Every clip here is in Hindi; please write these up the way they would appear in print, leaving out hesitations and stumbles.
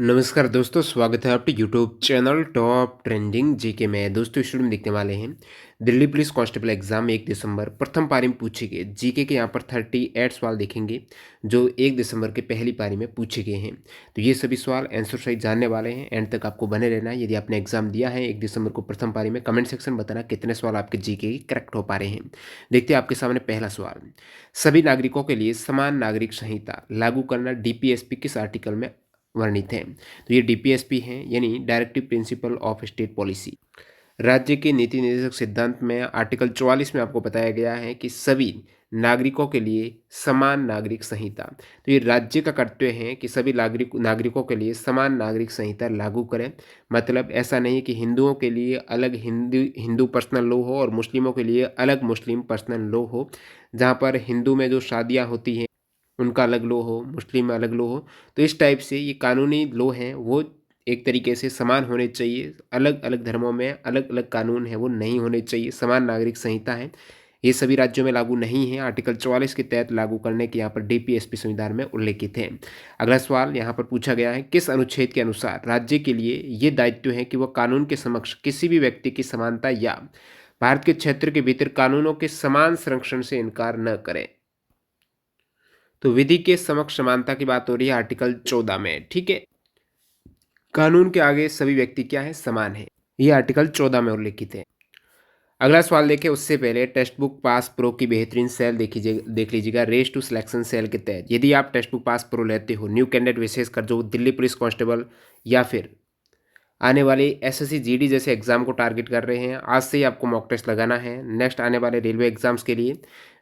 नमस्कार दोस्तों, स्वागत है आपके YouTube channel top trending GK में। दोस्तों इस वीडियो में देखने वाले हैं दिल्ली पुलिस कांस्टेबल एग्जाम 1 दिसंबर प्रथम पारी में पूछे गए जीके के यहाँ पर 38 सवाल देखेंगे जो 1 दिसंबर के पहली पारी में पूछे गए हैं। तो ये सभी सवाल आंसर सहित जानने वाले हैं, एंड तक आपको बने रहना है। यदि आपने एग्जाम दिया है 1 दिसंबर को प्रथम पारी में, कमेंट सेक्शन बताना कितने सवाल आपके जीके के करेक्ट हो पा रहे हैं। देखते हैं आपके सामने पहला सवाल। सभी नागरिकों के लिए समान नागरिक संहिता लागू करना डीपीएसपी किस आर्टिकल में वर्णित है? तो ये डीपीएसपी हैं, यानी directive principle of state policy. राज्य के नीति निर्देशक सिद्धांत में आर्टिकल 44 में आपको बताया गया है कि सभी नागरिकों के लिए समान नागरिक संहिता। तो ये राज्य का कर्तव्य है कि सभी नागरिकों के लिए समान नागरिक संहिता लागू करें। मतलब ऐसा नहीं कि हिंदुओं के लिए अलग हिंदू पर्सनल लॉ हो और मुस्लिमों के लिए अलग मुस्लिम पर्सनल लॉ हो। जहाँ पर हिंदू में जो शादियाँ होती हैं उनका अलग लॉ हो, मुस्लिम में अलग लॉ हो। तो इस टाइप से ये कानूनी लॉ हैं वो एक तरीके से समान होने चाहिए। अलग अलग धर्मों में अलग अलग कानून है वो नहीं होने चाहिए। समान नागरिक संहिता है, ये सभी राज्यों में लागू नहीं है। आर्टिकल 44 के तहत लागू करने के यहाँ पर डीपीएसपी संविधान में उल्लेखित है। अगला सवाल यहाँ पर पूछा गया है, किस अनुच्छेद के अनुसार राज्य के लिए ये दायित्व है कि वह कानून के समक्ष किसी भी व्यक्ति की समानता या भारत के क्षेत्र के भीतर कानूनों के समान संरक्षण से इनकार न करें? तो विधि के समक्ष समानता की बात हो रही है आर्टिकल 14 में। ठीक है, कानून के आगे सभी व्यक्ति क्या है? समान है। ये आर्टिकल 14 में उल्लेखित है। अगला सवाल देखें उससे पहले टेक्स्ट बुक पास प्रो की बेहतरीन सेल देख लीजिएगा। रेस टू सिलेक्शन सेल के तहत यदि आप टेक्स्ट बुक पास प्रो लेते हो, न्यू कैंडिडेट विशेषकर जो दिल्ली पुलिस कांस्टेबल या फिर आने वाले एसएससी जीडी जैसे एग्जाम को टारगेट कर रहे हैं, आज से ही आपको मॉक टेस्ट लगाना है नेक्स्ट आने वाले रेलवे एग्जाम्स के लिए।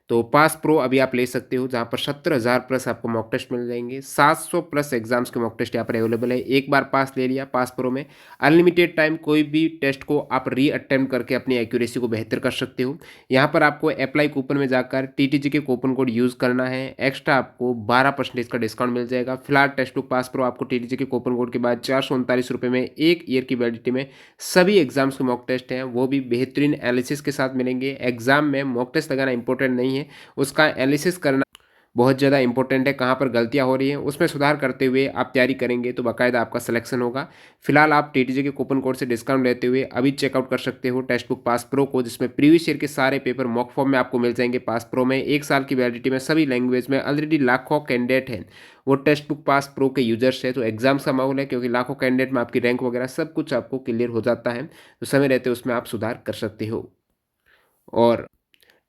तो पास प्रो अभी आप ले सकते हो, जहाँ पर 17,000 प्लस आपको मॉक टेस्ट मिल जाएंगे। 700 प्लस एग्जाम्स के मॉक टेस्ट यहाँ पर अवेलेबल है। एक बार पास ले लिया पास प्रो में, अनलिमिटेड टाइम कोई भी टेस्ट को आप री अटेम्प्ट करके अपनी एक्यूरेसी को बेहतर कर सकते हो। यहाँ पर आपको अप्लाई कूपन में जाकर टीटीजी के कूपन कोड यूज़ करना है, एक्स्ट्रा आपको 12% का डिस्काउंट मिल जाएगा। फिलहाल टेक्स्ट बुक पास प्रो आपको टीटीजी के कूपन कोड के बाद 439 रुपये में 1 ईयर की वैलिडिटी में सभी एग्जाम्स के मॉक टेस्ट हैं, वो भी बेहतरीन एनालिसिस के साथ मिलेंगे। एग्जाम में मॉक टेस्ट लगाना इंपॉर्टेंट नहीं है, उसका एनालिसिस करना बहुत ज़्यादा इंपॉर्टेंट है। कहाँ पर गलतियाँ हो रही हैं उसमें सुधार करते हुए आप तैयारी करेंगे तो बाकायदा आपका सिलेक्शन होगा। फिलहाल आप टीटीजी के कूपन कोड से डिस्काउंट लेते हुए अभी चेकआउट कर सकते हो टेक्स्ट बुक पास प्रो को, जिसमें प्रीवियस ईयर के सारे पेपर मॉक फॉर्म में आपको मिल जाएंगे। पास प्रो में 1 साल की वैलिडिटी में सभी लैंग्वेज में ऑलरेडी लाखों कैंडिडेट हैं वो टेक्स्ट बुक पास प्रो के यूजर्स है। तो एग्जाम्स का माहौल है, क्योंकि लाखों कैंडिडेट में आपकी रैंक वगैरह सब कुछ आपको क्लियर हो जाता है। तो समय रहते उसमें आप सुधार कर सकते हो। और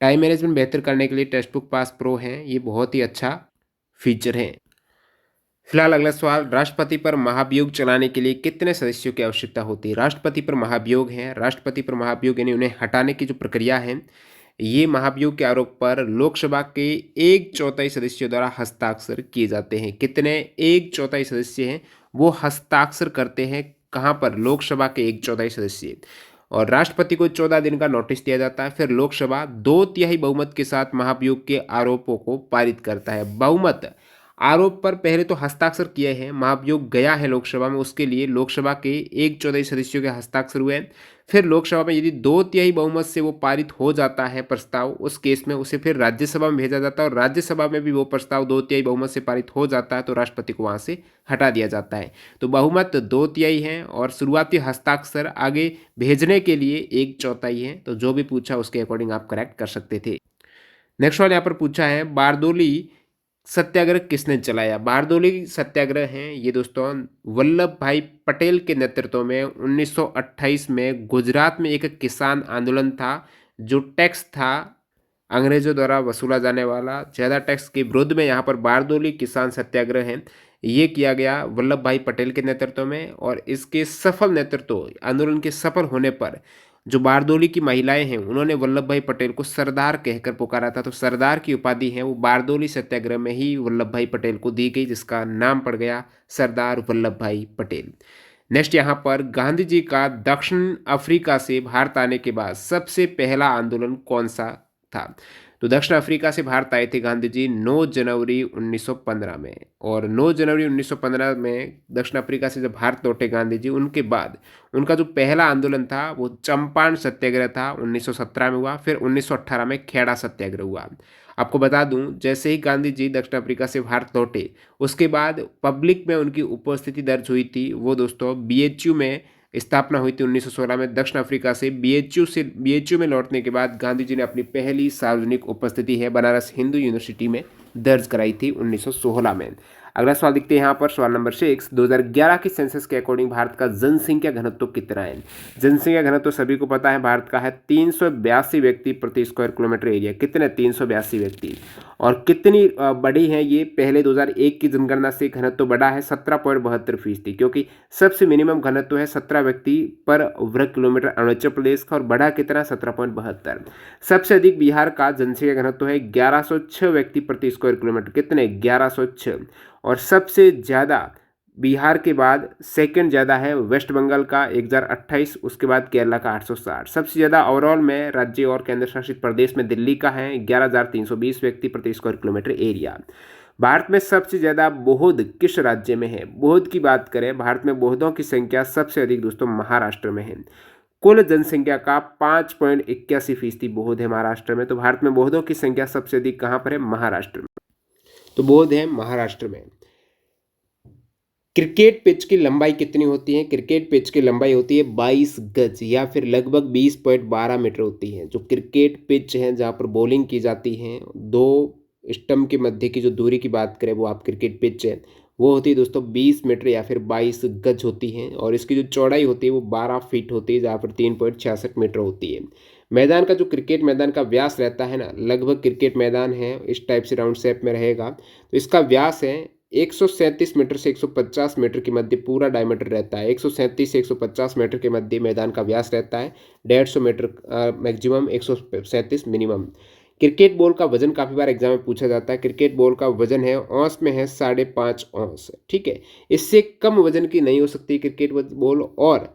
टाइम मैनेजमेंट बेहतर करने के लिए टेक्स्ट बुक पास प्रो है, ये बहुत ही अच्छा फीचर है। फिलहाल अगला सवाल, राष्ट्रपति पर महाभियोग चलाने के लिए कितने सदस्यों की आवश्यकता होती है? राष्ट्रपति पर महाभियोग है, राष्ट्रपति पर महाभियोग यानी उन्हें हटाने की जो प्रक्रिया है, ये महाभियोग के आरोप पर लोकसभा के 1/4 सदस्यों द्वारा हस्ताक्षर किए जाते हैं। कितने? 1/4 सदस्य हैं वो हस्ताक्षर करते हैं। कहाँ पर? लोकसभा के 1/4 सदस्य। और राष्ट्रपति को 14 दिन का नोटिस दिया जाता है। फिर लोकसभा 2/3 बहुमत के साथ महाभियोग के आरोपों को पारित करता है। बहुमत आरोप पर पहले तो हस्ताक्षर किए हैं, महाभियोग गया है लोकसभा में, उसके लिए लोकसभा के 1/4 सदस्यों के हस्ताक्षर हुए हैं। फिर लोकसभा में यदि 2/3 बहुमत से वो पारित हो जाता है प्रस्ताव, उस केस में उसे फिर राज्यसभा में भेजा जाता है, और राज्यसभा में भी वो प्रस्ताव 2/3 बहुमत से पारित हो जाता है तो राष्ट्रपति को वहाँ से हटा दिया जाता है। तो बहुमत 2/3 है और शुरुआती हस्ताक्षर आगे भेजने के लिए 1/4 है। तो जो भी पूछा उसके अकॉर्डिंग आप करेक्ट कर सकते थे। नेक्स्ट वाला यहाँ पर पूछा है, बारदोली सत्याग्रह किसने चलाया? बारदोली सत्याग्रह हैं ये दोस्तों वल्लभ भाई पटेल के नेतृत्व में 1928 में गुजरात में एक किसान आंदोलन था। जो टैक्स था अंग्रेजों द्वारा वसूला जाने वाला ज़्यादा टैक्स के विरोध में, यहाँ पर बारदोली किसान सत्याग्रह है ये किया गया वल्लभ भाई पटेल के नेतृत्व में। और इसके सफल नेतृत्व, आंदोलन के सफल होने पर जो बारदोली की महिलाएं हैं उन्होंने वल्लभ भाई पटेल को सरदार कहकर पुकारा था। तो सरदार की उपाधि है वो बारदोली सत्याग्रह में ही वल्लभ भाई पटेल को दी गई, जिसका नाम पड़ गया सरदार वल्लभ भाई पटेल। नेक्स्ट यहाँ पर, गांधी जी का दक्षिण अफ्रीका से भारत आने के बाद सबसे पहला आंदोलन कौन सा था? तो दक्षिण अफ्रीका से भारत आए थे गांधी जी 9 जनवरी 1915 में। और 9 जनवरी 1915 में दक्षिण अफ्रीका से जब भारत लौटे गांधी जी, उनके बाद उनका जो पहला आंदोलन था वो चंपारण सत्याग्रह था, 1917 में हुआ। फिर 1918 में खेड़ा सत्याग्रह हुआ। आपको बता दूं, जैसे ही गांधी जी दक्षिण अफ्रीका से भारत लौटे, उसके बाद पब्लिक में उनकी उपस्थिति दर्ज हुई थी। वो दोस्तों बीएचयू में स्थापना हुई थी 1916 में। दक्षिण अफ्रीका से बीएचयू में लौटने के बाद गांधी जी ने अपनी पहली सार्वजनिक उपस्थिति है बनारस हिंदू यूनिवर्सिटी में दर्ज कराई थी 1916 में। अगला सवाल देखते हैं यहाँ पर, सवाल नंबर 6। 2011 की सेंसस के अकॉर्डिंग भारत का जनसंख्या घनत्व कितना है? जनसंख्या घनत्व सभी को पता है, भारत का है 382 व्यक्ति प्रति स्क्वायर किलोमीटर एरिया। कितने? 382 व्यक्ति। और कितनी बड़ी है ये? पहले 2001 की जनगणना से घनत्व बढ़ा है 17.72%, क्योंकि सबसे मिनिमम घनत्व है 17 व्यक्ति पर वर्ग किलोमीटर अरुणाचल प्रदेश का, और बढ़ा कितना? 17.72। सबसे अधिक बिहार का जनसंख्या घनत्व है 1106 व्यक्ति प्रति स्क्वायर किलोमीटर। कितने? 1106। और सबसे ज़्यादा बिहार के बाद सेकंड ज़्यादा है वेस्ट बंगाल का 1028, उसके बाद केरला का 860। सबसे ज़्यादा ओवरऑल में राज्य और केंद्र शासित प्रदेश में दिल्ली का है 11,320 व्यक्ति प्रति स्क्वायर किलोमीटर एरिया। भारत में सबसे ज़्यादा बौद्ध किस राज्य में है? बौद्ध की बात करें, भारत में बौद्धों की संख्या सबसे अधिक दोस्तों महाराष्ट्र में है। कुल जनसंख्या का 5.81% बौद्ध है महाराष्ट्र में। तो भारत में बौद्धों की संख्या सबसे अधिक कहाँ पर है? महाराष्ट्र में। तो बौद्ध है महाराष्ट्र में। क्रिकेट पिच की लंबाई कितनी होती है? क्रिकेट पिच की लंबाई होती है 22 गज या फिर लगभग 20.12 मीटर होती है। जो क्रिकेट पिच है जहाँ पर बॉलिंग की जाती है, दो स्टंप के मध्य की जो दूरी की बात करें वो आप क्रिकेट पिच है, वो होती है दोस्तों 20 मीटर या फिर 22 गज होती है। और इसकी जो चौड़ाई होती है वो 12 फीट होती है, जहाँ पर 3.66 मीटर होती है। मैदान का जो क्रिकेट मैदान का व्यास रहता है ना, लगभग क्रिकेट मैदान है इस टाइप से राउंड शेप में रहेगा, तो इसका व्यास है 137 मीटर से 150 मीटर के मध्य पूरा डायमीटर रहता है। 137 से 150 मीटर के मध्य मैदान का व्यास रहता है। 150 metre maximum, 137 minimum. Cricket ball का वजन काफ़ी बार एग्जाम में पूछा जाता है। क्रिकेट बॉल का वजन है औंस में है 5.5 औंस, ठीक है। इससे कम वजन की नहीं हो सकती क्रिकेट बॉल, और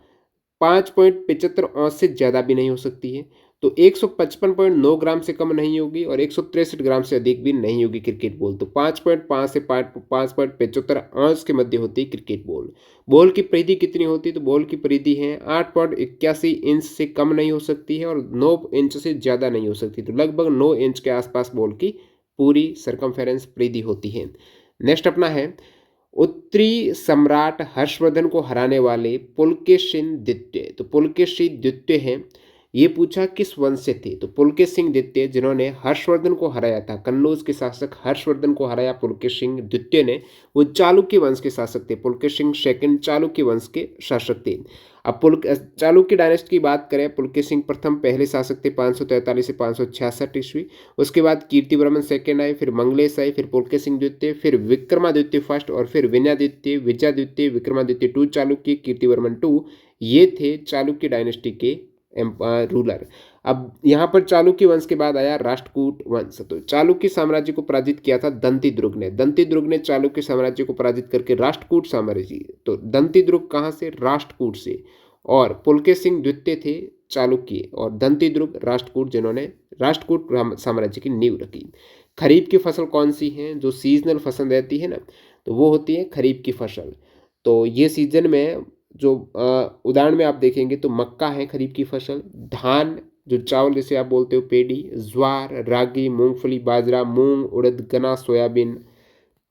5.75 औंस से ज़्यादा भी नहीं हो सकती है। तो 155.9 ग्राम से कम नहीं होगी और 163 ग्राम से अधिक भी नहीं होगी क्रिकेट बॉल। तो 5.5 से 5.75 औंस के मध्य होती है क्रिकेट बॉल। बॉल की परिधि कितनी होती है? तो बॉल की परिधि है 8.81 इंच से कम नहीं हो सकती है और 9 इंच से ज़्यादा नहीं हो सकती। तो लगभग 9 इंच के आसपास बॉल की पूरी सरकमफेरेंस परिधि होती है। नेक्स्ट अपना है, उत्तरी सम्राट हर्षवर्धन को हराने वाले पुलकेशिन द्वितीय। तो पुलकेशिन द्वितीय है, ये पूछा किस वंश से थे? तो पुलकेशिन सिंह द्वितीय जिन्होंने हर्षवर्धन को हराया था, कन्नौज के शासक हर्षवर्धन को हराया पुलकेशिन सिंह द्वितीय ने, वो चालुक्य वंश के शासक थे। पुलकेशिन सिंह सेकंड चालुक्य वंश के शासक थे। अब चालुक्य डायनेस्टी की बात करें, पुलकेशिन सिंह प्रथम पहले शासक थे 543 से 566 ईस्वी। उसके बाद कीर्तिवर्मन सेकंड आए, फिर मंगलेश आए, फिर पुलकेशिन सिंह द्वितीय, फिर विक्रमादित्य फर्स्ट, और फिर विनयादित्य, विजयादित्य, विक्रमादित्य टू चालुक्य, कीर्तिवर्मन टू। ये थे चालुक्य डायनेस्टी के रूलर। अब यहाँ पर चालुक्य वंश के बाद आया राष्ट्रकूट वंश। तो चालुक्य साम्राज्य को पराजित किया था दंतिदुर्ग ने। दंतिदुर्ग ने चालुक्य साम्राज्य को पराजित करके राष्ट्रकूट साम्राज्य, तो दंतिदुर्ग कहाँ से? राष्ट्रकूट से। और पुलकेशिन सिंह द्वितीय थे चालुक्य, और दंतिदुर्ग राष्ट्रकूट जिन्होंने राष्ट्रकूट साम्राज्य की नींव रखी। खरीफ की फसल कौन सी है? जो सीजनल फसल रहती है ना, तो वो होती है खरीफ की फसल। तो ये सीजन में जो उदाहरण में आप देखेंगे तो मक्का है खरीफ की फसल, धान जो चावल जिसे आप बोलते हो पेडी, ज्वार, रागी, मूंगफली, बाजरा, मूंग, उड़द, गन्ना, सोयाबीन,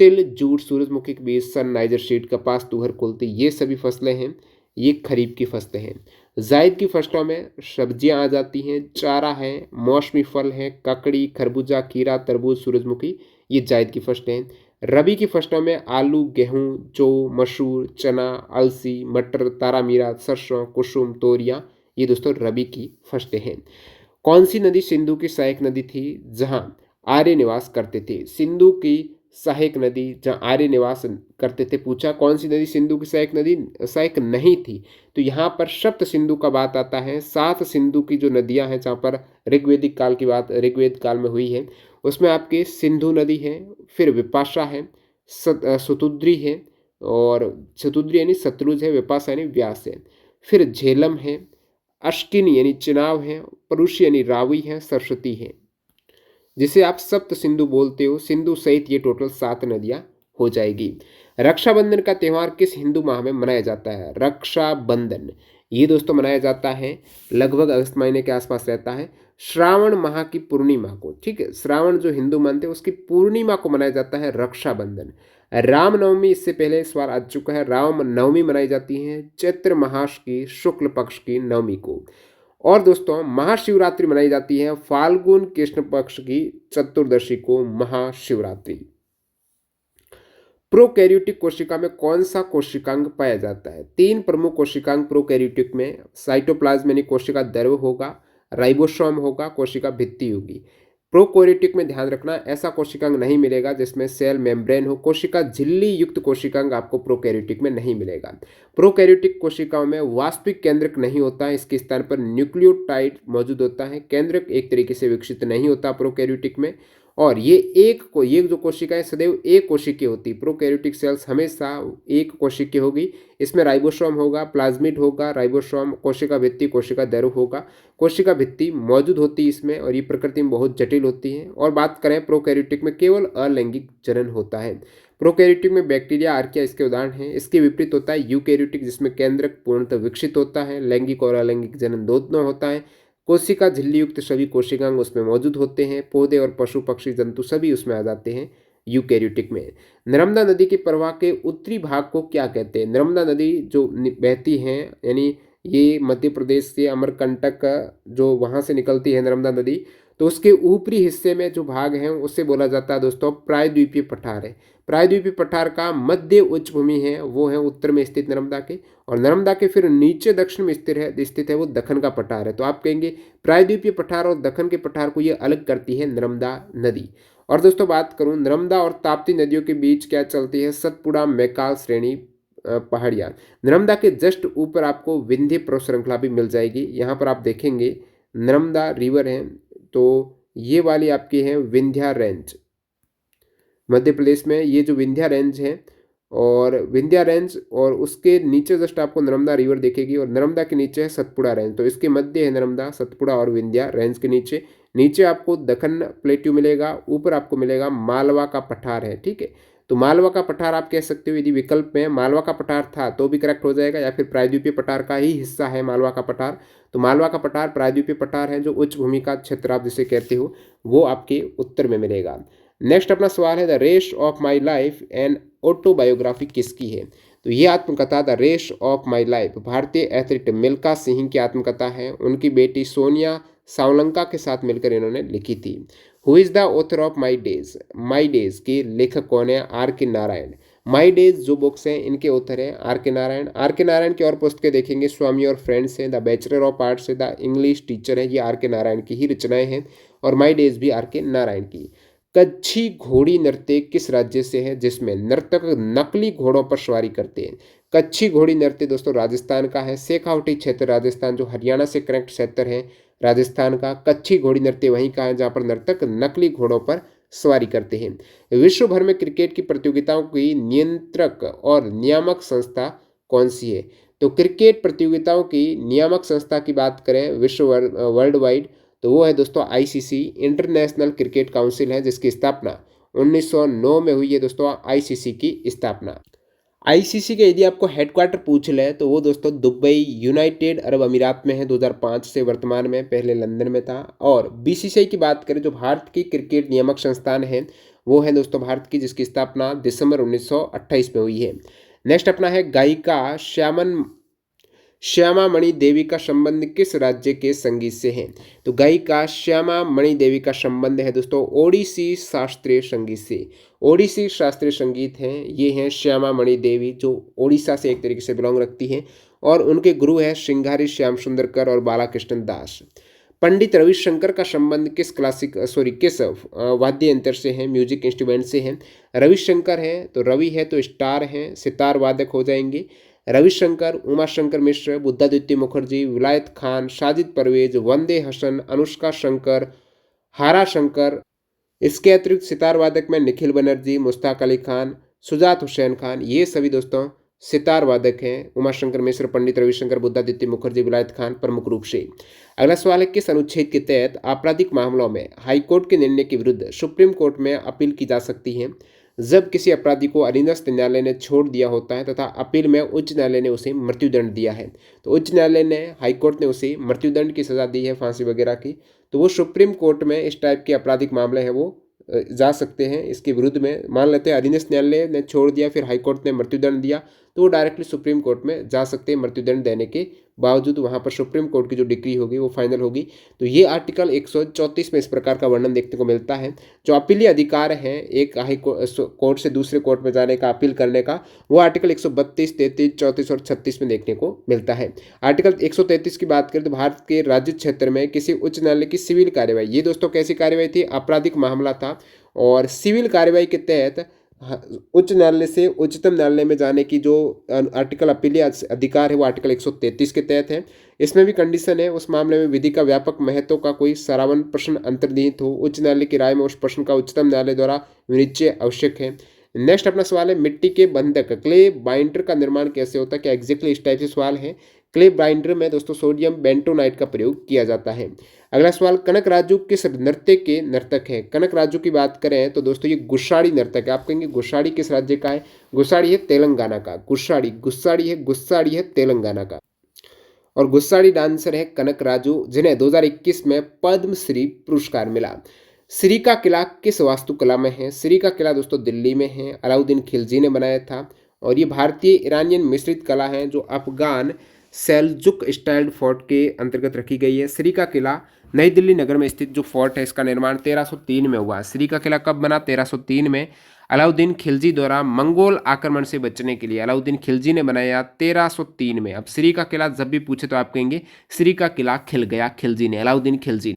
तिल, जूट, सूरजमुखी के बीज, सन, नाइजर सीड, कपास, तुहर, कुल्थी, ये सभी फसलें हैं, ये खरीफ की फसलें हैं। जायद की फसलों में सब्जियां आ जाती हैं, चारा है, मौसमी फल है, ककड़ी, खरबूजा, खीरा, तरबूज, सूरजमुखी, ये जायद की फसलें हैं। रबी की फसलों में आलू, गेहूं, जौ, मसूर, चना, अलसी, मटर, तारामीरा, सरसों, कुसुम, तोरियां, ये दोस्तों रबी की फसलें हैं। कौन सी नदी सिंधु की सहायक नदी थी जहां आर्य निवास करते थे? सिंधु की सहायक नदी जहां आर्य निवास करते थे, पूछा कौन सी नदी सिंधु की सहायक नदी सहायक नहीं थी? तो यहाँ पर सप्त सिंधु का बात आता है। 7 सिंधु की जो नदियां हैं जहाँ पर ऋग्वेदिक काल की बात ऋग्वेद काल में हुई है, उसमें आपके सिंधु नदी है, फिर विपाशा है, सतुद्री है, और सतुद्री यानी सतलुज है, विपाशा यानी व्यास है, फिर झेलम है, अश्किनी यानी चिनाव है, परुषी यानी रावी है, सरस्वती है, जिसे आप सप्त सिंधु बोलते हो। सिंधु सहित ये टोटल 7 नदियां हो जाएगी। रक्षाबंधन का त्यौहार किस हिंदू माह में मनाया जाता है? रक्षाबंधन ये दोस्तों मनाया जाता है लगभग अगस्त महीने के आसपास रहता है। श्रावण माह की पूर्णिमा को, ठीक है, श्रावण जो हिंदू मानते हैं उसकी पूर्णिमा को मनाया जाता है रक्षाबंधन। रामनवमी इससे पहले इस बार आ चुका है, राम नवमी मनाई जाती है चैत्र मास की शुक्ल पक्ष की नवमी को। और दोस्तों महाशिवरात्रि मनाई जाती है फाल्गुन कृष्ण पक्ष की चतुर्दशी को महाशिवरात्रि। प्रोकैरियोटिक कोशिका में कौन सा कोशिकांग पाया जाता है? तीन प्रमुख कोशिकांग प्रोकैरियोटिक में, साइटोप्लाज्म यानी कोशिका द्रव्य होगा, राइबोसोम होगा, कोशिका भित्ति होगी। प्रोकैरियोटिक में ध्यान रखना ऐसा कोशिकांग नहीं मिलेगा जिसमें सेल मेम्ब्रेन हो, कोशिका झिल्ली युक्त कोशिकांग आपको प्रोकैरियोटिक में नहीं मिलेगा। प्रोकैरियोटिक कोशिकाओं में वास्तविक केंद्रक नहीं होता है, इसके स्थान पर न्यूक्लियोटाइड मौजूद होता है। केंद्रक एक तरीके से विकसित नहीं होता प्रोकैरियोटिक में, और ये जो कोशिकाएं सदैव एक कोशिकीय होती, प्रोकैरियोटिक सेल्स हमेशा एक कोशिकीय होगी। इसमें राइबोसोम होगा, प्लाज्मिड होगा, राइबोसोम, कोशिका भित्ति, कोशिका द्रव्य होगा। कोशिका भित्ति मौजूद होती है इसमें, और ये प्रकृति में बहुत जटिल होती है। और बात करें प्रोकैरियोटिक में केवल अलैंगिक जनन होता है। प्रोकैरियोटिक में बैक्टीरिया, आर्किया इसके उदाहरण हैं। इसके विपरीत होता है यूकैरियोटिक, जिसमें केंद्रक पूर्णतः विकसित होता है, लैंगिक और अलैंगिक जनन दोनों होता है। कोशिका झिल्ली युक्त सभी कोशिकांग उसमें मौजूद होते हैं, पौधे और पशु पक्षी जंतु सभी उसमें आ जाते हैं यूकैरियोटिक में। नर्मदा नदी के प्रवाह के उत्तरी भाग को क्या कहते हैं? नर्मदा नदी जो बहती है, यानी ये मध्य प्रदेश से अमरकंटक जो वहाँ से निकलती है नर्मदा नदी, तो उसके ऊपरी हिस्से में जो भाग है उसे बोला जाता है दोस्तों प्रायद्वीपीय पठार है। प्रायद्वीपीय पठार का मध्य उच्च भूमि है वो है उत्तर में स्थित नर्मदा के, और नर्मदा के फिर नीचे दक्षिण में स्थित है वो दक्कन का पठार है। तो आप कहेंगे प्रायद्वीपीय पठार और दक्कन के पठार को ये अलग करती है नर्मदा नदी। और दोस्तों बात करूं नर्मदा और ताप्ती नदियों के बीच क्या चलती है? सतपुड़ा मैकाल श्रेणी पहाड़ियाँ। नर्मदा के जस्ट ऊपर आपको विंध्य पर्वत श्रृंखला भी मिल जाएगी। यहाँ पर आप देखेंगे नर्मदा रिवर है, तो ये वाली आपकी है विंध्या रेंज, मध्य प्रदेश में ये जो विंध्या रेंज है, और विंध्या रेंज और उसके नीचे जस्ट आपको नर्मदा रिवर दिखेगी, और नर्मदा के नीचे है सतपुड़ा रेंज। तो इसके मध्य है नर्मदा, सतपुड़ा और विंध्या रेंज के नीचे नीचे आपको दक्कन प्लेट्यू मिलेगा, ऊपर आपको मिलेगा मालवा का पठार है, ठीक है। तो मालवा का पठार आप कह सकते हो, यदि विकल्प में मालवा का पठार था तो भी करेक्ट हो जाएगा, या फिर प्रायद्वीपीय पठार का ही हिस्सा है मालवा का पठार। तो मालवा का पठार प्रायद्वीपीय पठार है, जो उच्च भूमि का क्षेत्र आप जिसे कहते हो वो आपके उत्तर में मिलेगा। नेक्स्ट अपना सवाल है the race of my life and autobiography किसकी है? तो ये आत्मकथा the race of my life भारतीय एथलीट मिल्खा सिंह की आत्मकथा है। उनकी बेटी सोनिया सावलंका के साथ मिलकर इन्होंने लिखी थी। Who is the author of my days? My days के लेखक कौन है? आर के नारायण। माई डेज जो बुक्स हैं इनके ऑथर हैं आर के नारायण। आर के नारायण की और पुस्तकें देखेंगे स्वामी और फ्रेंड्स हैं, द बैचलर ऑफ आर्ट्स है, द इंग्लिश टीचर है, ये आर के नारायण की ही रचनाएं हैं, और माई डेज भी आर के नारायण की। कच्छी घोड़ी नृत्य किस राज्य से है जिसमें नर्तक नकली घोड़ों पर सवारी करते हैं? कच्छी घोड़ी नृत्य दोस्तों राजस्थान का है। शेखावटी क्षेत्र राजस्थान, जो हरियाणा से कनेक्ट क्षेत्र है राजस्थान का। कच्छी घोड़ी नृत्य वहीं का है जहाँ पर नर्तक नकली घोड़ों पर सवारी करते हैं। विश्व भर में क्रिकेट की प्रतियोगिताओं की नियंत्रक और नियामक संस्था कौन सी है? तो क्रिकेट प्रतियोगिताओं की नियामक संस्था की बात करें विश्व वर्ल्ड वाइड, तो वो है दोस्तों आईसीसी, इंटरनेशनल क्रिकेट काउंसिल है, जिसकी स्थापना 1909 में हुई है दोस्तों, आईसीसी की स्थापना। आईसीसी के यदि आपको हेडक्वार्टर पूछ ले तो वो दोस्तों दुबई यूनाइटेड अरब अमीरात में है 2005 से, वर्तमान में, पहले लंदन में था। और बीसीसीआई की बात करें जो भारत की क्रिकेट नियामक संस्थान है वो है दोस्तों भारत की, जिसकी स्थापना दिसंबर 1928 में हुई है। नेक्स्ट अपना है गायिका श्यामा मणि देवी का संबंध किस राज्य के संगीत से है? तो गायिका श्यामा मणि देवी का संबंध है दोस्तों ओडिसी शास्त्रीय संगीत से। ओडिसी शास्त्रीय संगीत हैं ये हैं श्यामा मणि देवी, जो ओडिशा से एक तरीके से बिलोंग रखती हैं, और उनके गुरु हैं श्रृंगारी श्याम सुंदरकर और बालाकृष्ण दास। पंडित रविशंकर का संबंध किस वाद्य यंत्र से है, म्यूजिक इंस्ट्रूमेंट से है? रविशंकर है तो रवि है तो स्टार हैं, सितार वादक हो जाएंगे। रविशंकर, उमाशंकर मिश्र, बुद्धादित्य मुखर्जी, विलायत खान, साजिद परवेज, वंदे हसन, अनुष्का शंकर, हारा शंकर। इसके अतिरिक्त सितार वादक में निखिल बनर्जी, मुश्ताक अली खान, सुजात हुसैन खान, ये सभी दोस्तों सितार वादक हैं। उमाशंकर मिश्र, पंडित रविशंकर, बुद्धादित्य मुखर्जी, विलायत खान प्रमुख रूप से। अगला सवाल है किस अनुच्छेद के तहत आपराधिक मामलों में हाईकोर्ट के निर्णय के विरुद्ध सुप्रीम कोर्ट में अपील की जा सकती है? जब किसी अपराधी को अधीनस्थ न्यायालय ने छोड़ दिया होता है तथा अपील में उच्च न्यायालय ने उसे मृत्युदंड दिया है। तो उच्च न्यायालय ने, हाईकोर्ट ने उसे मृत्युदंड की सज़ा दी है, फांसी वगैरह की, तो वो सुप्रीम कोर्ट में इस टाइप के आपराधिक मामले हैं वो जा सकते हैं इसके विरुद्ध में। मान लेते हैं अधीनस्थ न्यायालय ने छोड़ दिया, फिर हाईकोर्ट ने मृत्युदंड दिया, तो वो डायरेक्टली सुप्रीम कोर्ट में जा सकते हैं मृत्युदंड देने के बावजूद। वहाँ पर सुप्रीम कोर्ट की जो डिग्री होगी वो फाइनल होगी। तो ये आर्टिकल 134 में इस प्रकार का वर्णन देखने को मिलता है। जो अपीलीय अधिकार है एक हाई कोर्ट से दूसरे कोर्ट में जाने का, अपील करने का, वो आर्टिकल 132, 33, 34 और 36 में देखने को मिलता है। आर्टिकल 133 की बात करें तो भारत के राज्य क्षेत्र में किसी उच्च न्यायालय की सिविल कार्यवाही, ये दोस्तों कैसी कार्यवाही थी, आपराधिक मामला था, और सिविल कार्यवाही के तहत उच्च न्यायालय से उच्चतम न्यायालय में जाने की जो आर्टिकल अपीलीय अधिकार है वो आर्टिकल 133 के तहत है। इसमें भी कंडीशन है, उस मामले में विधि का व्यापक महत्व का कोई सरावन प्रश्न अंतर्निहित हो, उच्च न्यायालय की राय में उस प्रश्न का उच्चतम न्यायालय द्वारा विनिश्चय आवश्यक है। नेक्स्ट अपना सवाल है, मिट्टी के बंधक क्ले बाइंडर का निर्माण कैसे होता है, क्या एग्जैक्टली इस टाइप से सवाल है। क्ले बाइंडर में दोस्तों सोडियम बेंटोनाइट का प्रयोग किया जाता है। अगला सवाल, कनक राजू किस नृत्य के नर्तक है। कनक राजू की बात करें तो दोस्तों ये गुस्साड़ी नर्तक है। आप कहेंगे गुस्साड़ी किस राज्य का है, गुस्साड़ी है तेलंगाना का। गुस्साड़ी है तेलंगाना का। और गुस्साड़ी डांसर है कनक राजू, जिन्हें 2021 में पद्मश्री पुरस्कार मिला। श्री का किला किस वास्तुकला में है। श्री का किला दोस्तों दिल्ली में है, अलाउद्दीन खिलजी ने बनाया था, और ये भारतीय ईरानियन मिश्रित कला है जो अफगान सेल्जुक स्टाइल्ड फोर्ट के अंतर्गत रखी गई है। श्री का किला नई दिल्ली नगर में स्थित जो फोर्ट है इसका निर्माण 1303 में हुआ। श्री का किला कब बना, 1303 में। अलाउद्दीन खिलजी द्वारा मंगोल आक्रमण से बचने के लिए अलाउद्दीन खिलजी ने बनाया 1303 में। अब श्री का किला जब भी पूछे तो आप कहेंगे श्री का किला खिल गया खिलजी ने, अलाउद्दीन खिलजी।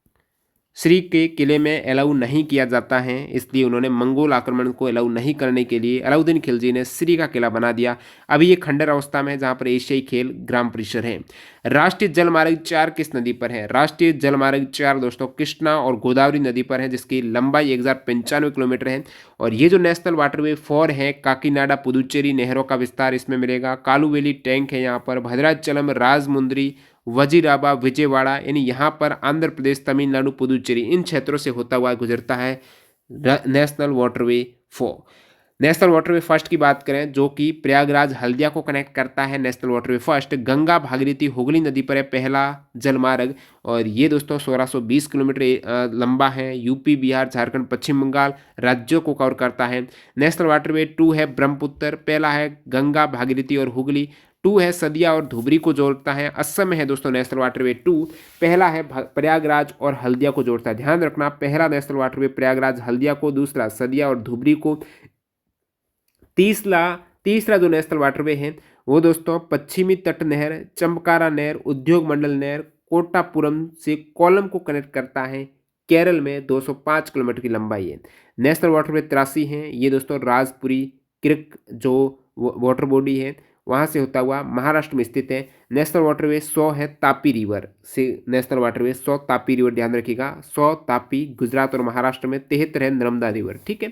श्री के किले में अलाउ नहीं किया जाता है, इसलिए उन्होंने मंगोल आक्रमण को अलाउ नहीं करने के लिए अलाउद्दीन खिलजी ने श्री का किला बना दिया। अभी ये खंडर अवस्था में है जहाँ पर एशियाई खेल ग्राम परिसर है। राष्ट्रीय जलमार्ग 4 किस नदी पर है। राष्ट्रीय जलमार्ग 4 दोस्तों कृष्णा और गोदावरी नदी पर है, जिसकी लंबाई 1095 किलोमीटर है। और ये जो नेशनल वाटरवे 4 है, काकीनाडा पुदुचेरी नहरों का विस्तार इसमें मिलेगा। कालूवेली टैंक है यहाँ पर, भद्राचलम, राजमुंद्री, वजीराबा, विजयवाड़ा, यानी यहाँ पर आंध्र प्रदेश, तमिलनाडु, पुदुचेरी इन क्षेत्रों से होता हुआ गुजरता है national waterway 4। National waterway first की बात करें जो कि प्रयागराज हल्दिया को कनेक्ट करता है, national waterway first Ganga Bhagirathi Hooghly नदी पर है पहला जलमार्ग, और ये दोस्तों 1620 किलोमीटर लंबा है। यूपी, बिहार, झारखंड, पश्चिम बंगाल राज्यों को कवर करता है। नेशनल वाटरवे 2 है ब्रह्मपुत्र, पहला है गंगा भागीरथी और हुगली, 2 है सदिया और धुबरी को जोड़ता है। असम में है दोस्तों नेशनल वाटरवे 2, पहला है प्रयागराज और हल्दिया को जोड़ता है। ध्यान रखना, पहला नेशनल वाटरवे प्रयागराज हल्दिया को, दूसरा सदिया और धुबरी को, तीसरा जो नेशनल वाटरवे है वो दोस्तों पश्चिमी तट नहर, चंपकारा नहर, उद्योग मंडल नहर, कोटापुरम से कोलम को कनेक्ट करता है। केरल में 205 किलोमीटर की लंबाई है। नेशनल वाटरवे 83 है, ये दोस्तों राजपुरी क्रिक जो वाटर बॉडी है वहाँ से होता हुआ महाराष्ट्र में स्थित है। नेशनल वाटरवे 100 है तापी रिवर से, नेशनल वाटरवे 100 तापी रिवर, ध्यान रखिएगा 100 तापी गुजरात और महाराष्ट्र में, 73 है नर्मदा रिवर। ठीक है।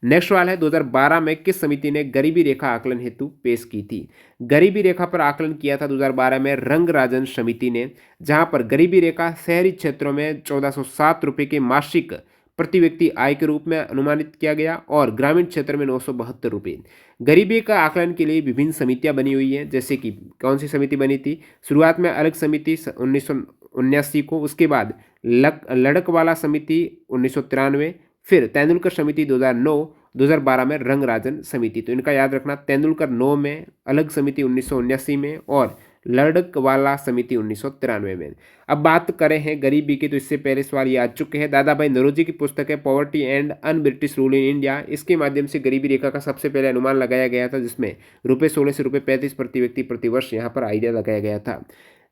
नेक्स्ट सवाल है 2012 में किस समिति ने गरीबी रेखा आकलन हेतु पेश की थी। गरीबी रेखा पर आकलन किया था 2012 में रंगराजन समिति ने, जहां पर गरीबी रेखा शहरी क्षेत्रों में 1407 रुपये के मासिक प्रति व्यक्ति आय के रूप में अनुमानित किया गया, और ग्रामीण क्षेत्र में 972 रुपये। गरीबी का आकलन के लिए विभिन्न समितियां बनी हुई हैं, जैसे कि कौन सी समिति बनी थी, शुरुआत में अलग समिति 1979 को, उसके बाद लड़कवाला समिति 1993, फिर तेंदुलकर समिति 2009, 2012 में रंगराजन समिति। तो इनका याद रखना, तेंदुलकर 9 में, अलग समिति 1979 में, और लड़कवाला समिति 1993 में। अब बात करें हैं गरीबी की, तो इससे पहले सवाल ये आ चुके हैं। दादा भाई नौरोजी की पुस्तक है poverty and un British rule in India, इसके माध्यम से गरीबी रेखा का सबसे पहले अनुमान लगाया गया था, जिसमें ₹16 से ₹35 प्रति व्यक्ति प्रति वर्ष यहाँ पर आइडिया लगाया गया था।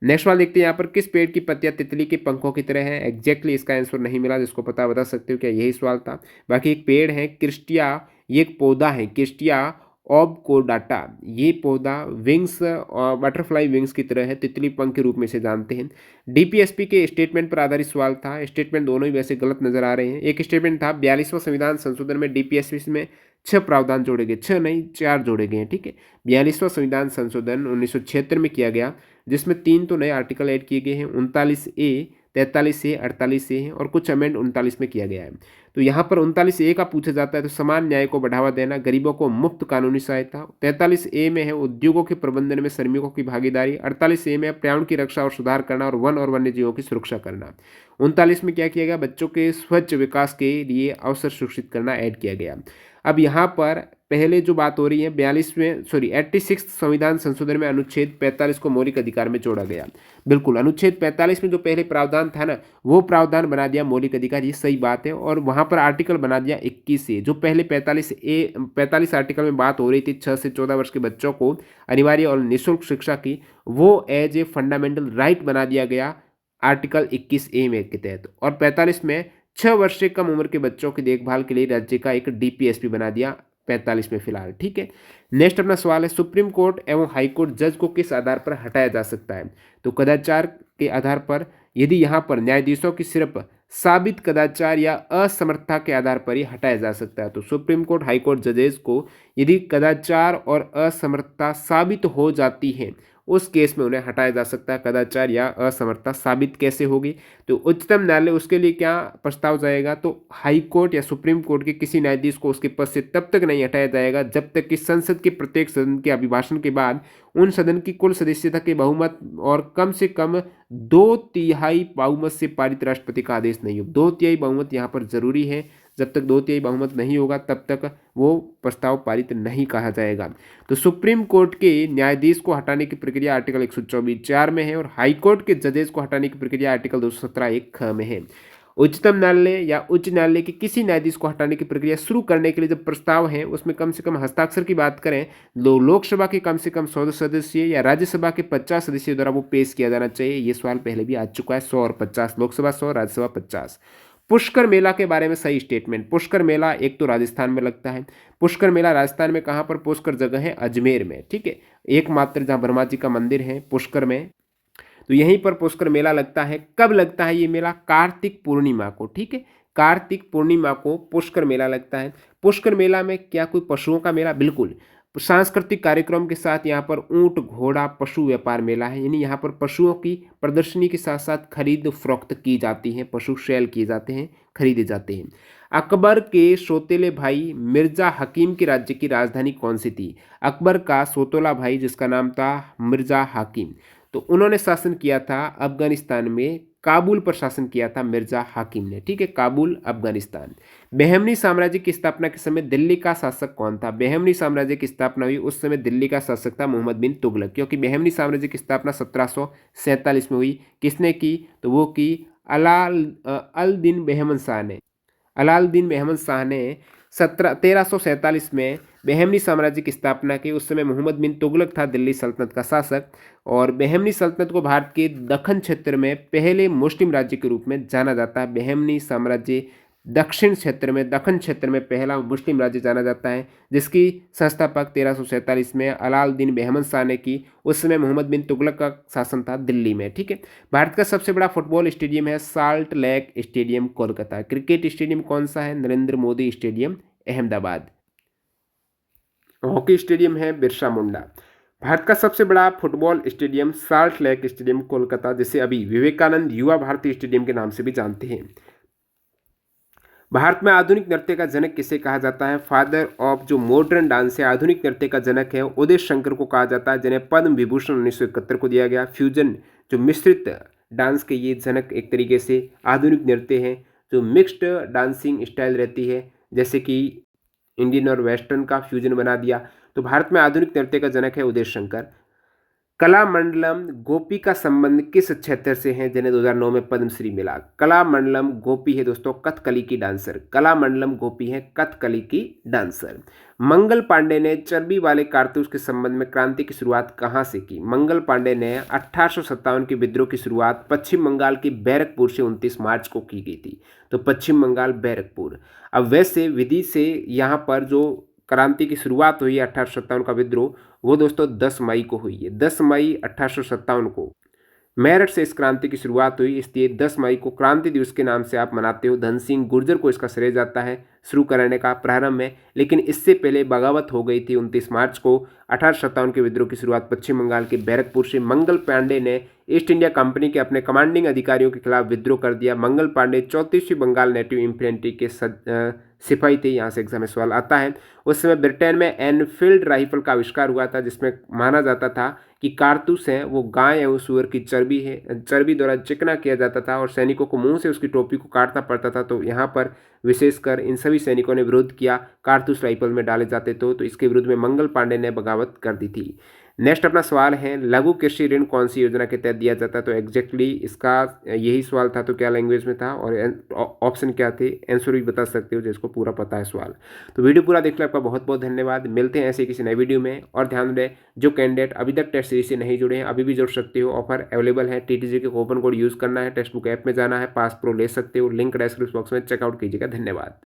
नेक्स्ट वाला देखते हैं, यहाँ पर किस पेड़ की पत्तियां तितली के पंखों की तरह है। एग्जैक्टली इसका आंसर नहीं मिला, जिसको पता बता सकते हो क्या, यही सवाल था। बाकी एक पेड़ है क्रिस्टिया, ये एक पौधा है क्रिस्टिया ऑबकोडाटा, ये पौधा विंग्स बटरफ्लाई विंग्स की तरह है, तितली पंख के रूप में इसे जानते हैं। डीपीएसपी के स्टेटमेंट पर आधारित सवाल था, स्टेटमेंट दोनों ही वैसे गलत नजर आ रहे हैं। एक स्टेटमेंट था 42वां संविधान संशोधन में डीपीएसपी में 6 प्रावधान जोड़े गए, 6 नहीं 4 जोड़े गए हैं। ठीक है, 42वां संविधान संशोधन 1976 में किया गया, जिसमें 3 तो नए आर्टिकल ऐड किए गए हैं, 39A, 43A, 48A है, और कुछ अमेंड 39 में किया गया है। तो यहाँ पर 39A का पूछा जाता है तो समान न्याय को बढ़ावा देना, गरीबों को मुफ्त कानूनी सहायता। 43A में है उद्योगों के प्रबंधन में श्रमिकों की भागीदारी। 48A में पर्यावरण की रक्षा और सुधार करना और वन और वन्य जीवों की सुरक्षा करना। 39 में क्या किया गया, बच्चों के स्वच्छ विकास के लिए अवसर सुनिश्चित करना ऐड किया गया। अब यहाँ पर पहले जो बात हो रही है 86 संविधान संशोधन में अनुच्छेद 45 को मौलिक अधिकार में जोड़ा गया। बिल्कुल, अनुच्छेद 45 में जो पहले प्रावधान था ना, वो प्रावधान बना दिया मौलिक अधिकार, ये सही बात है। और वहाँ पर आर्टिकल बना दिया 21A। जो पहले 45 आर्टिकल में बात हो रही थी 6 से 14 वर्ष के बच्चों को अनिवार्य और निःशुल्क शिक्षा की, वो एज ए फंडामेंटल राइट बना दिया गया आर्टिकल 21A में के तहत। और 45 में 6 वर्ष से कम उम्र के बच्चों की देखभाल के लिए राज्य का एक DPSP बना दिया 45 में फिलहाल। ठीक है, नेक्स्ट अपना सवाल है, सुप्रीम कोर्ट एवं हाई कोर्ट जज को किस आधार पर हटाया जा सकता है? तो कदाचार के आधार पर। यदि यहाँ पर न्यायाधीशों की सिर्फ साबित कदाचार या असमर्थता के आधार पर ही हटाया जा सकता है। तो सुप्रीम कोर्ट हाई कोर्ट जजेस को यदि कदाचार और असमर्थता साबित हो जाती है, उस केस में उन्हें हटाया जा सकता है। कदाचार या असमर्थता साबित कैसे होगी? तो उच्चतम न्यायालय उसके लिए क्या प्रस्ताव जाएगा, तो हाई कोर्ट या सुप्रीम कोर्ट के किसी न्यायाधीश को उसके पद से तब तक नहीं हटाया जाएगा जब तक कि संसद के प्रत्येक सदन के अभिभाषण के बाद उन सदन की कुल सदस्यता के बहुमत और कम से कम 2/3 बहुमत से पारित राष्ट्रपति का आदेश नहीं हो। 2/3 बहुमत यहाँ पर जरूरी है। जब तक 2/3 बहुमत नहीं होगा तब तक वो प्रस्ताव पारित नहीं कहा जाएगा। तो सुप्रीम कोर्ट के न्यायाधीश को हटाने की प्रक्रिया आर्टिकल 124(4) में है और हाई कोर्ट के जजेस को हटाने की प्रक्रिया आर्टिकल 217(1) में है। उच्चतम न्यायालय या उच्च न्यायालय के किसी न्यायाधीश को हटाने की प्रक्रिया शुरू करने के लिए जब प्रस्ताव है उसमें कम से कम हस्ताक्षर की बात करें, लोकसभा के कम से कम 100 सदस्य या राज्यसभा के 50 सदस्यों द्वारा वो पेश किया जाना चाहिए। ये सवाल पहले भी आ चुका है। 100 और 50, लोकसभा 100, राज्यसभा 50। पुष्कर मेला के बारे में सही स्टेटमेंट। पुष्कर मेला एक तो राजस्थान में लगता है। पुष्कर मेला राजस्थान में कहाँ पर? पुष्कर जगह है अजमेर में। ठीक है, एकमात्र जहाँ ब्रह्मा जी का मंदिर है पुष्कर में, तो यहीं पर पुष्कर मेला लगता है। कब लगता है ये मेला? कार्तिक पूर्णिमा को। ठीक है, कार्तिक पूर्णिमा को पुष्कर मेला लगता है। पुष्कर मेला में क्या कोई पशुओं का मेला? बिल्कुल, सांस्कृतिक कार्यक्रम के साथ यहाँ पर ऊंट घोड़ा पशु व्यापार मेला है, यानी यहाँ पर पशुओं की प्रदर्शनी के साथ साथ खरीद फरोख्त की जाती है, पशु सेल किए जाते हैं, खरीदे जाते हैं। अकबर के सौतेले भाई मिर्जा हकीम के राज्य की राजधानी कौन सी थी? अकबर का सौतेला भाई जिसका नाम था मिर्जा हकीम, तो उन्होंने शासन किया था अफगानिस्तान में, काबुल पर शासन किया था मिर्जा हाकिम ने। ठीक है, काबुल अफगानिस्तान। बहमनी साम्राज्य की स्थापना के समय दिल्ली का शासक कौन था? बहमनी साम्राज्य की स्थापना हुई उस समय दिल्ली का शासक था मोहम्मद बिन तुगलक, क्योंकि बहमनी साम्राज्य की स्थापना 1747 में हुई। किसने की? तो वो की अलाउद्दीन बेहमन शाह ने। अलाउद्दीन बेहमन शाह ने 1347 में बहमनी साम्राज्य की स्थापना की। उस समय मोहम्मद बिन तुगलक था दिल्ली सल्तनत का शासक, और बहमनी सल्तनत को भारत के दक्खन क्षेत्र में पहले मुस्लिम राज्य के रूप में जाना जाता है। बहमनी साम्राज्य दक्षिण क्षेत्र में, दक्खन क्षेत्र में पहला मुस्लिम राज्य जाना जाता है, जिसकी संस्थापक 1347 में अलाउद्दीन बेहमन शाह ने की। उस समय मोहम्मद बिन तुगलक का शासन था दिल्ली में। ठीक है, भारत का सबसे बड़ा फुटबॉल स्टेडियम है salt lake stadium Kolkata. Cricket stadium कौन सा है? Narendra Modi stadium Ahmedabad. Hockey stadium है बिरसा मुंडा। भारत का सबसे बड़ा football stadium salt lake stadium Kolkata, जिसे अभी विवेकानंद युवा भारती स्टेडियम के नाम से भी जानते हैं। भारत में आधुनिक नृत्य का जनक किसे कहा जाता है? फादर ऑफ जो मॉडर्न डांस है, आधुनिक नृत्य का जनक है, उदय शंकर को कहा जाता है, जिन्हें पद्म विभूषण 1971 को दिया गया। फ्यूजन जो मिश्रित डांस के ये जनक एक तरीके से आधुनिक नृत्य है, जो मिक्स्ड डांसिंग स्टाइल रहती है, जैसे कि इंडियन और वेस्टर्न का फ्यूजन बना दिया। तो भारत में आधुनिक नृत्य का जनक है उदय शंकर। कलामंडलम गोपी का संबंध किस क्षेत्र से है, जिन्हें 2009 में पद्मश्री मिला? कलामंडलम गोपी है दोस्तों कथकली की डांसर। कलामंडलम गोपी है कथकली की डांसर। मंगल पांडे ने चर्बी वाले कारतूस के संबंध में क्रांति की शुरुआत कहाँ से की? मंगल पांडे ने 1857 के विद्रोह की शुरुआत पश्चिम बंगाल के बैरकपुर से 29 मार्च को की गई थी। तो पश्चिम बंगाल बैरकपुर। अब वैसे विधि से यहाँ पर जो क्रांति की शुरुआत हुई है 1857 का विद्रोह, वो दोस्तों 10 मई को हुई है। 10 मई 1857 को मेरठ से इस क्रांति की शुरुआत हुई, इसलिए 10 मई को क्रांति दिवस के नाम से आप मनाते हो। धन सिंह गुर्जर को इसका श्रेय जाता है शुरू करने का प्रारंभ में, लेकिन इससे पहले बगावत हो गई थी 29 मार्च को। 1857 के विद्रोह की शुरुआत पश्चिम बंगाल के बैरकपुर से मंगल पांडे ने ईस्ट इंडिया कंपनी के अपने कमांडिंग अधिकारियों के खिलाफ विद्रोह कर दिया। मंगल पांडे 34वीं बंगाल नेटिव इन्फेंट्री के सिपाही थे। यहाँ से एग्जाम में सवाल आता है। उस समय ब्रिटेन में एनफील्ड राइफल का आविष्कार हुआ था, जिसमें माना जाता था कि कारतूस है वो गाय एवं सुअर की चर्बी द्वारा चिकना किया जाता था और सैनिकों को मुंह से उसकी टोपी को काटना पड़ता था। तो यहाँ पर विशेषकर इन सभी सैनिकों ने विरोध किया, कारतूस राइफल में डाले जाते तो इसके विरुद्ध में मंगल पांडे ने बगावत कर दी थी। नेक्स्ट अपना सवाल है, लघु कृषि ऋण कौन सी योजना के तहत दिया जाता है? तो एग्जैक्टली इसका यही सवाल था, तो क्या लैंग्वेज में था और ऑप्शन क्या थे? आंसर भी बता सकते हो जिसको पूरा पता है सवाल। तो वीडियो पूरा देखने आपका बहुत बहुत धन्यवाद। मिलते हैं ऐसे किसी नए वीडियो में। और ध्यान दें, जो कैंडिडेट अभी तक टेस्ट सीरीज से नहीं जुड़े हैं अभी भी जुड़ सकते हो, ऑफर अवेलेबल है। टीटीजी के कूपन कोड यूज़ करना है, टेक्स्ट बुक ऐप में जाना है, पास प्रो ले सकते हो, लिंक डिस्क्रिप्शन बॉक्स में चेकआउट कीजिएगा। धन्यवाद।